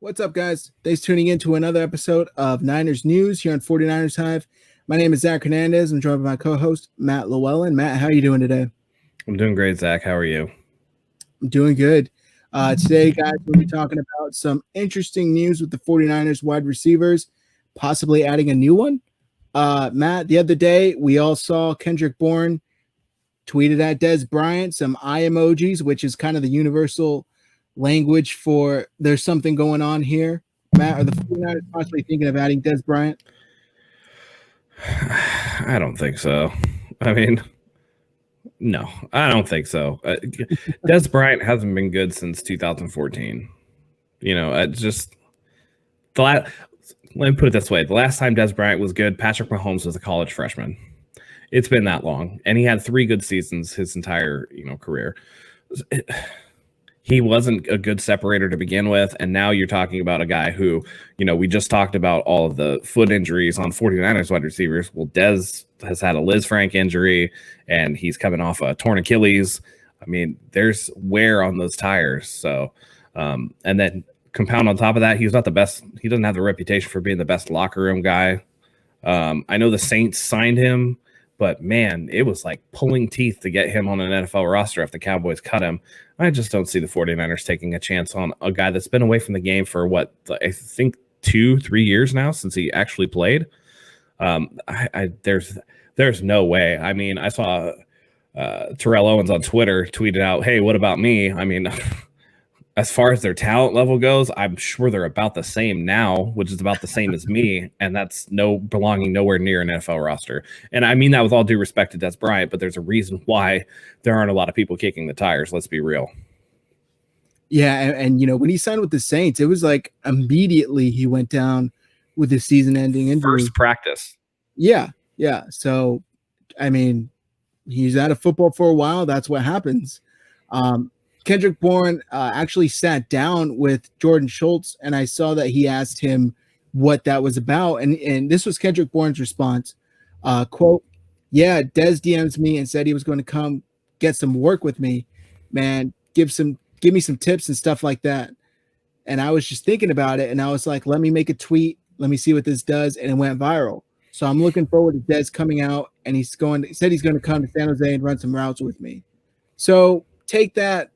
What's up, guys? Thanks for tuning in to another episode of Niners News here on 49ers Hive. My name is Zach Hernandez. I'm joined by my co-host, Matt Llewellyn. Matt, how are you doing today? I'm doing great, Zach. How are you? I'm doing good. Today, guys, we'll be talking about some interesting news with the 49ers wide receivers, possibly adding a new one. Matt, the other day, we all saw Kendrick Bourne tweeted at Dez Bryant some eye emojis, which is kind of the universal language for there's something going on here. Matt, are the 49ers possibly thinking of adding Dez Bryant? I don't think so. No, I don't think so. Dez Bryant hasn't been good since 2014. Let me put it this way. The last time Dez Bryant was good, Patrick Mahomes was a college freshman. It's been that long, and he had 3 good seasons his entire career. He wasn't a good separator to begin with, and now you're talking about a guy who, we just talked about all of the foot injuries on 49ers wide receivers. Well, Dez has had a Liz Frank injury, and he's coming off a torn Achilles. I mean, there's wear on those tires. So, and then compound on top of that, he's not the best. He doesn't have the reputation for being the best locker room guy. I know the Saints signed him, but man, it was like pulling teeth to get him on an NFL roster if the Cowboys cut him. I just don't see the 49ers taking a chance on a guy that's been away from the game for I think 2-3 years now since he actually played. There's no way. I mean, I saw Terrell Owens on Twitter tweeted out, "Hey, what about me?" I mean, as far as their talent level goes, I'm sure they're about the same now, which is about the same as me, and that's belonging nowhere near an NFL roster. And I mean that with all due respect to Dez Bryant, but there's a reason why there aren't a lot of people kicking the tires. Let's be real. Yeah, and when he signed with the Saints, it was like immediately he went down with his season-ending injury. First practice. Yeah. So, I mean, he's out of football for a while. That's what happens. Kendrick Bourne actually sat down with Jordan Schultz, and I saw that he asked him what that was about. And this was Kendrick Bourne's response. Quote, "Yeah, Dez DMs me and said he was going to come get some work with me. Man, give me some tips and stuff like that." And I was just thinking about it, and I was like, let me make a tweet. Let me see what this does. And it went viral. So I'm looking forward to Dez coming out, and he said he's going to come to San Jose and run some routes with me. So take that,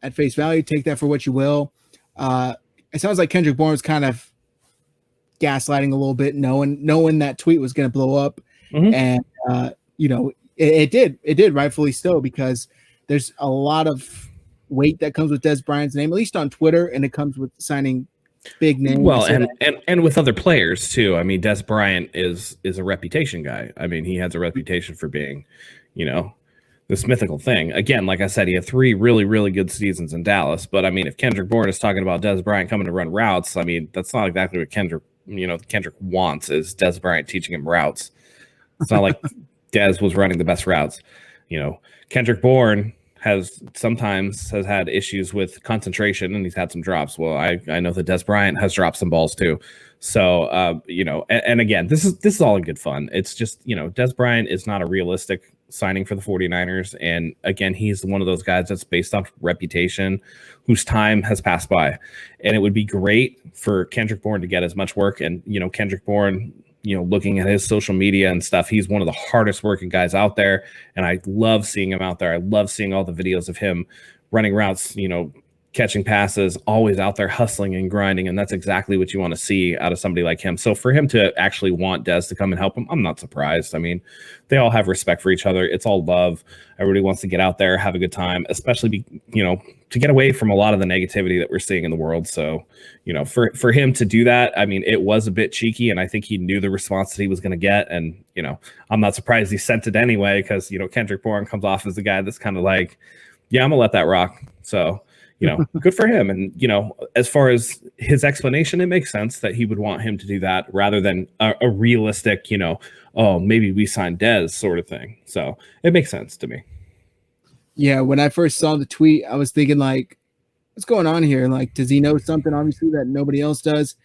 at face value, take that for what you will. It sounds like Kendrick Bourne was kind of gaslighting a little bit, knowing that tweet was going to blow up. Mm-hmm. And, it did, rightfully so, because there's a lot of weight that comes with Dez Bryant's name, at least on Twitter, and it comes with signing big names. Well, and with other players too. I mean, Dez Bryant is a reputation guy. I mean, he has a reputation for being, this mythical thing. Again, like I said, he had 3 really, really good seasons in Dallas. But I mean, if Kendrick Bourne is talking about Dez Bryant coming to run routes, I mean, that's not exactly what Kendrick wants, is Dez Bryant teaching him routes. It's not like Dez was running the best routes. Kendrick Bourne has had issues with concentration, and he's had some drops. Well, I know that Dez Bryant has dropped some balls too. So, and again, this is all in good fun. It's just, Dez Bryant is not a realistic signing for the 49ers. And again, he's one of those guys that's based off reputation, whose time has passed by. And it would be great for Kendrick Bourne to get as much work. And, Kendrick Bourne, looking at his social media and stuff, he's one of the hardest working guys out there. And I love seeing him out there. I love seeing all the videos of him running routes, catching passes, always out there hustling and grinding. And that's exactly what you want to see out of somebody like him. So for him to actually want Dez to come and help him, I'm not surprised. I mean, they all have respect for each other. It's all love. Everybody wants to get out there, have a good time, especially, to get away from a lot of the negativity that we're seeing in the world. So, for him to do that, I mean, it was a bit cheeky, and I think he knew the response that he was going to get. And, I'm not surprised he sent it anyway, because, Kendrick Bourne comes off as the guy that's kind of like, yeah, I'm gonna let that rock. So, good for him. And, as far as his explanation, it makes sense that he would want him to do that rather than a realistic, oh, maybe we signed Dez sort of thing. So it makes sense to me. Yeah. When I first saw the tweet, I was thinking like, what's going on here? Like, does he know something obviously that nobody else does?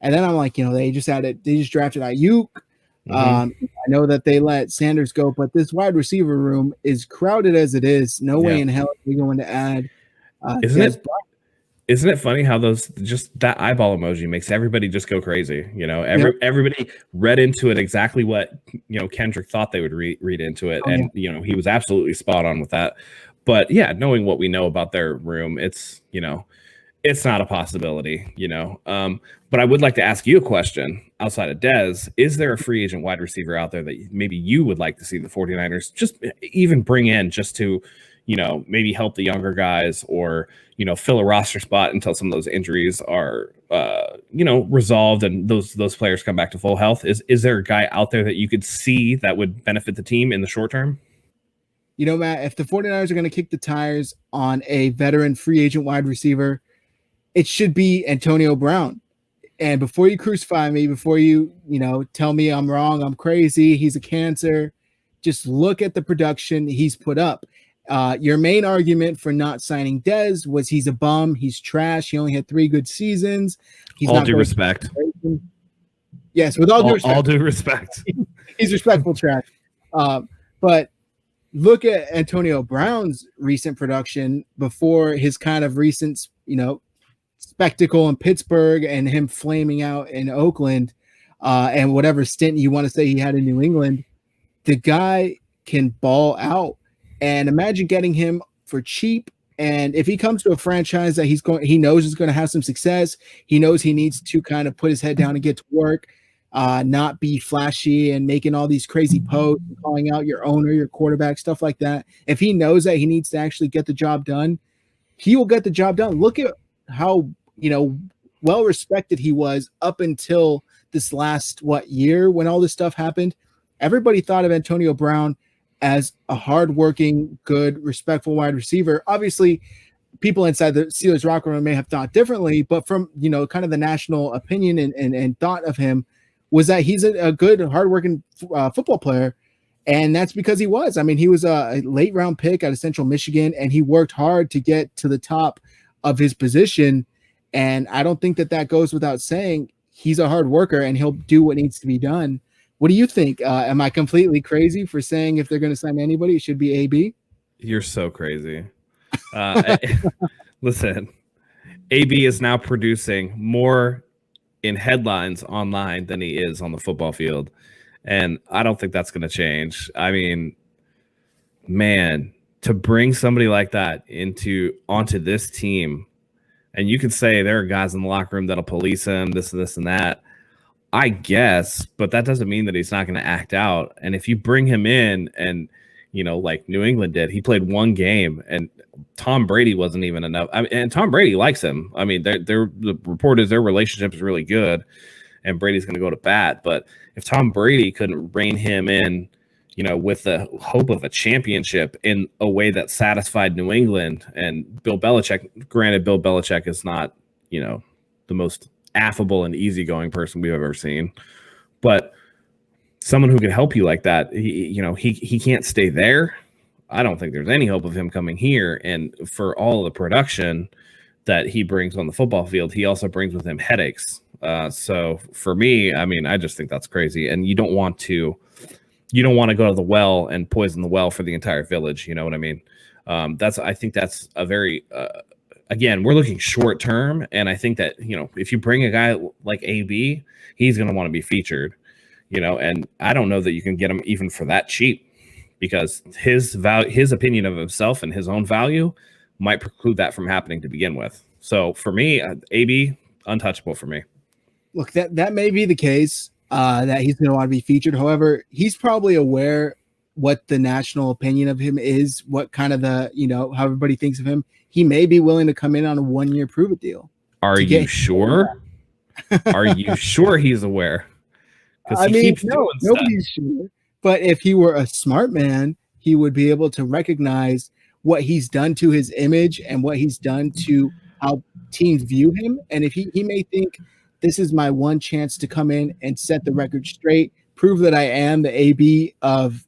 And then I'm like, they just drafted Ayuk. Mm-hmm. I know that they let Sanders go, but this wide receiver room is crowded as it is. No way in hell are we going to add. Isn't it? Isn't it funny how those just that eyeball emoji makes everybody just go crazy? Everybody read into it exactly what Kendrick thought they would read into it, and he was absolutely spot on with that. But yeah, knowing what we know about their room, it's not a possibility, But I would like to ask you a question outside of Dez. Is there a free agent wide receiver out there that maybe you would like to see the 49ers just even bring in just to, maybe help the younger guys or, fill a roster spot until some of those injuries are, resolved and those players come back to full health? Is there a guy out there that you could see that would benefit the team in the short term? Matt, if the 49ers are going to kick the tires on a veteran free agent wide receiver, it should be Antonio Brown. And before you crucify me, before you, tell me I'm wrong, I'm crazy, he's a cancer, just look at the production he's put up. Your main argument for not signing Dez was he's a bum, he's trash, he only had 3 good seasons. He's all due respect. Yes, with all due respect. All due respect. He's respectful trash. But look at Antonio Brown's recent production before his kind of recent, spectacle in Pittsburgh and him flaming out in Oakland, and whatever stint you want to say he had in New England. The guy can ball out, and imagine getting him for cheap. And if he comes to a franchise that he knows is going to have some success, he knows he needs to kind of put his head down and get to work, not be flashy and making all these crazy posts, and calling out your owner, your quarterback, stuff like that. If he knows that he needs to actually get the job done, he will get the job done. Look at how well respected he was up until this last year when all this stuff happened. Everybody thought of Antonio Brown as a hardworking, good, respectful wide receiver. Obviously, people inside the Steelers locker room may have thought differently, but from kind of the national opinion and thought of him was that he's a good, hardworking football player. And that's because he was. I mean, he was a late round pick out of Central Michigan, and he worked hard to get to the top of his position. And I don't think that goes without saying. He's a hard worker, and he'll do what needs to be done. What do you think? Am I completely crazy for saying if they're going to sign anybody, it should be AB? You're so crazy. Listen, AB is now producing more in headlines online than he is on the football field. And I don't think that's going to change. I mean, man, to bring somebody like that onto this team, and you could say there are guys in the locker room that'll police him, this and that, I guess, but that doesn't mean that he's not going to act out. And if you bring him in and, like New England did, he played 1 game and Tom Brady wasn't even enough. And Tom Brady likes him. I mean, the report is their relationship is really good and Brady's going to go to bat. But if Tom Brady couldn't rein him in, with the hope of a championship in a way that satisfied New England and Bill Belichick, granted, Bill Belichick is not, the most affable and easygoing person we've ever seen, but someone who can help you like that, he can't stay there. I don't think there's any hope of him coming here. And for all the production that he brings on the football field, he also brings with him headaches. So for me, I mean, I just think that's crazy. And you don't want to go to the well and poison the well for the entire village. You know what I mean? I think that's a very, again, we're looking short term. And I think that, if you bring a guy like AB, he's going to want to be featured, and I don't know that you can get him even for that cheap, because his opinion of himself and his own value might preclude that from happening to begin with. So for me, AB, untouchable for me. Look, that may be the case, that he's going to want to be featured. However, he's probably aware what the national opinion of him is, what kind of how everybody thinks of him. He may be willing to come in on a 1-year prove-it deal. Are you sure? Are you sure he's aware? I mean, no, nobody's sure. But if he were a smart man, he would be able to recognize what he's done to his image and what he's done to how teams view him. And if he may think, this is my one chance to come in and set the record straight, prove that I am the AB of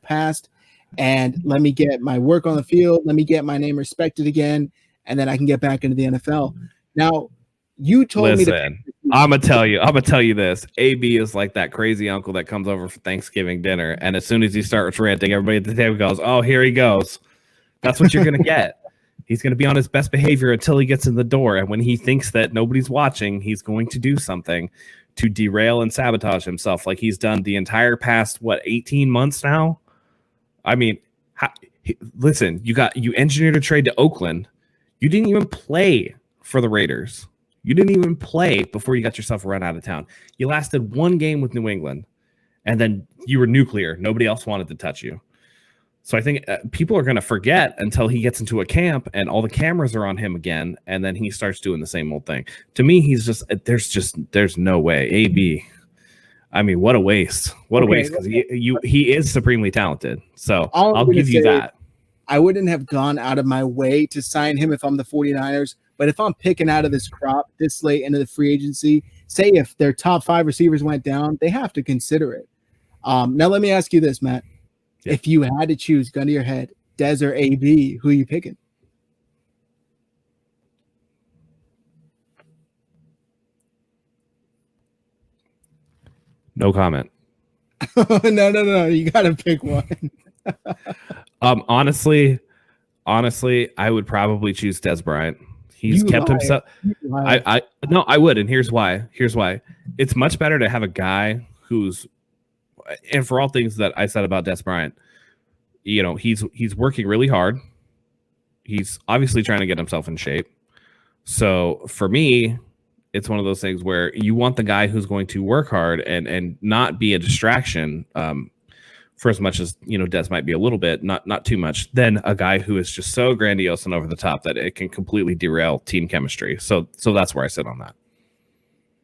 past, and let me get my work on the field, let me get my name respected again, and then I can get back into the NFL. Now, you told me to. I'm gonna tell you this. AB is like that crazy uncle that comes over for Thanksgiving dinner, and as soon as he starts ranting, everybody at the table goes, "Oh, here he goes." That's what you're gonna get. He's going to be on his best behavior until he gets in the door. And when he thinks that nobody's watching, he's going to do something to derail and sabotage himself like he's done the entire past, 18 months now? I mean, listen, you engineered a trade to Oakland. You didn't even play for the Raiders. You didn't even play before you got yourself run out of town. You lasted one game with New England, and then you were nuclear. Nobody else wanted to touch you. So I think people are going to forget until he gets into a camp and all the cameras are on him again, and then he starts doing the same old thing. To me, there's no way. AB, I mean, what a waste. What a waste, because he is supremely talented. So I'll give you that. I wouldn't have gone out of my way to sign him if I'm the 49ers, but if I'm picking out of this crop this late into the free agency, say if their top 5 receivers went down, they have to consider it. Now let me ask you this, Matt. Yeah. If you had to choose, gun to your head, Dez or AB, who are you picking? No comment. No. You got to pick one. Honestly, I would probably choose Dez Bryant. He's kept himself. I would, and here's why. It's much better to have a guy who's, and for all things that I said about Dez Bryant, he's working really hard. He's obviously trying to get himself in shape. So for me, it's one of those things where you want the guy who's going to work hard and not be a distraction, for as much as Dez might be a little bit, not too much, than a guy who is just so grandiose and over the top that it can completely derail team chemistry. So that's where I sit on that.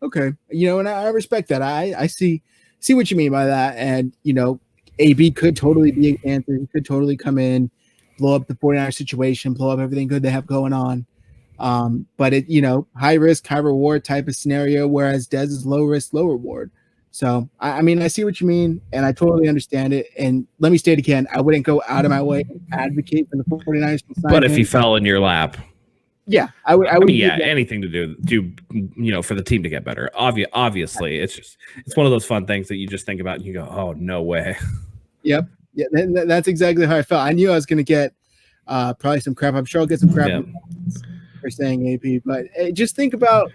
Okay, and I respect that. I see what you mean by that, and AB could totally be an answer. He could totally come in, blow up the 49ers situation, blow up everything good they have going on. But it, high risk, high reward type of scenario, whereas Dez is low risk, low reward. So, I mean, I see what you mean, and I totally understand it. And let me state again, I wouldn't go out of my way to advocate for the 49ers to sign But if him. he fell in your lap. Yeah, I would. Anything to do, for the team to get better. Obviously, it's one of those fun things that you just think about and you go, oh, no way. Yep. Yeah, that's exactly how I felt. I knew I was going to get probably some crap. I'm sure I'll get some crap for saying AP, but just think about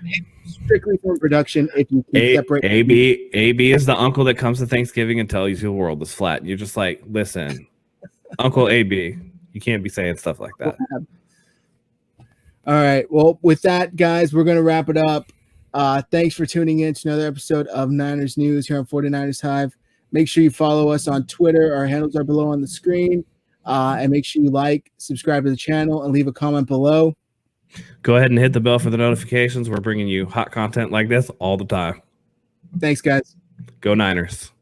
strictly from production. If you can separate AB is the uncle that comes to Thanksgiving and tells you the world is flat. And you're just like, listen, Uncle AB, you can't be saying stuff like that. All right. Well, with that, guys, we're going to wrap it up. Thanks for tuning in to another episode of Niners News here on 49ers Hive. Make sure you follow us on Twitter. Our handles are below on the screen. And make sure you subscribe to the channel, and leave a comment below. Go ahead and hit the bell for the notifications. We're bringing you hot content like this all the time. Thanks, guys. Go Niners.